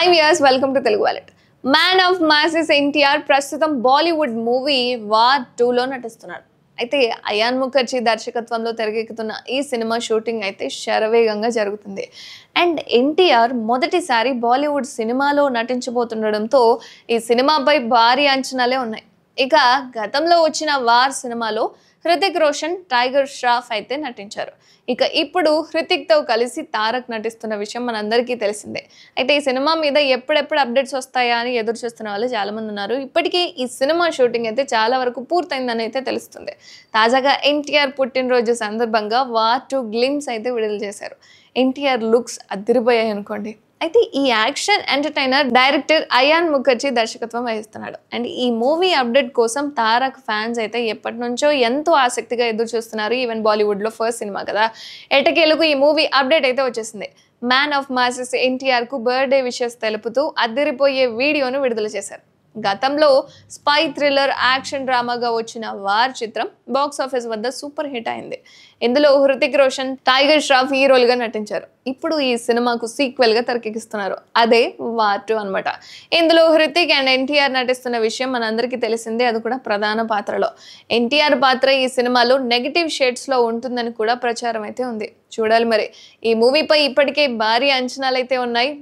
Hi viewers, welcome to Telugu wallet. Man of masses NTR ప్రస్తుతం Bollywood movie war 2లో నటిస్తున్నాడు. అయితే అయాన్ ముఖర్జీ దర్శకత్వంలో తెరకెక్కుతున్న ఈ సినిమా షూటింగ్ అయితే శరవేగంగా జరుగుతుంది. అండ్ ఎన్టీఆర్ మొదటిసారి బాలీవుడ్ సినిమాలో నటించబోతుండడంతో ఈ సినిమాపై భారీ అంచనాలే ఉన్నాయి. ఇక గతంలో వచ్చిన వార్ సినిమాలో హృతిక్ రోషన్, టైగర్ ష్రాఫ్ అయితే నటించారు. ఇక ఇప్పుడు హృతిక్తో కలిసి తారక్ నటిస్తున్న విషయం మనందరికీ తెలిసిందే. అయితే ఈ సినిమా మీద ఎప్పుడెప్పుడు అప్డేట్స్ వస్తాయా అని ఎదురు చూస్తున్న వాళ్ళు చాలామంది ఉన్నారు. ఇప్పటికీ ఈ సినిమా షూటింగ్ అయితే చాలా వరకు పూర్తయిందని అయితే తెలుస్తుంది. తాజాగా ఎన్టీఆర్ పుట్టినరోజు సందర్భంగా వార్ 2 గ్లిమ్స్ అయితే విడుదల చేశారు. ఎన్టీఆర్ లుక్స్ అదిరిపోయాయి అనుకోండి. అయితే ఈ action entertainer director Ayan Mukerji దర్శకత్వం వహిస్తున్నాడు. అండ్ ఈ మూవీ అప్డేట్ కోసం తారక్ ఫ్యాన్స్ అయితే ఎప్పటి నుంచో ఎంతో ఆసక్తిగా ఎదురు చూస్తున్నారు. ఈవెన్ బాలీవుడ్లో ఫస్ట్ సినిమా కదా. ఎటకేలకు ఈ మూవీ అప్డేట్ అయితే వచ్చేసింది. మ్యాన్ ఆఫ్ మాసెస్ ఎన్టీఆర్కు బర్త్డే విషెస్ తెలుపుతూ అదిరిపోయే వీడియోను విడుదల చేశారు. గతంలో స్పై థ్రిల్లర్ యాక్షన్ డ్రామాగా వచ్చిన వార్ చిత్రం బాక్స్ ఆఫీస్ వద్ద సూపర్ హిట్ అయింది. ఇందులో హృతిక్ రోషన్, టైగర్ ష్రాఫ్ హీరోలుగా నటించారు. ఇప్పుడు ఈ సినిమాకు సీక్వెల్ గా తెరకెక్కిస్తున్నారు. అదే వార్ 2 అనమాట. ఇందులో హృతిక్ అండ్ ఎన్టీఆర్ నటిస్తున్న విషయం మనందరికీ తెలిసిందే. అది కూడా ప్రధాన పాత్రలో. ఎన్టీఆర్ పాత్ర ఈ సినిమాలో నెగిటివ్ షేడ్స్ లో ఉంటుందని కూడా ప్రచారం అయితే ఉంది. చూడాలి మరి. ఈ మూవీపై ఇప్పటికే భారీ అంచనాలు అయితే ఉన్నాయి.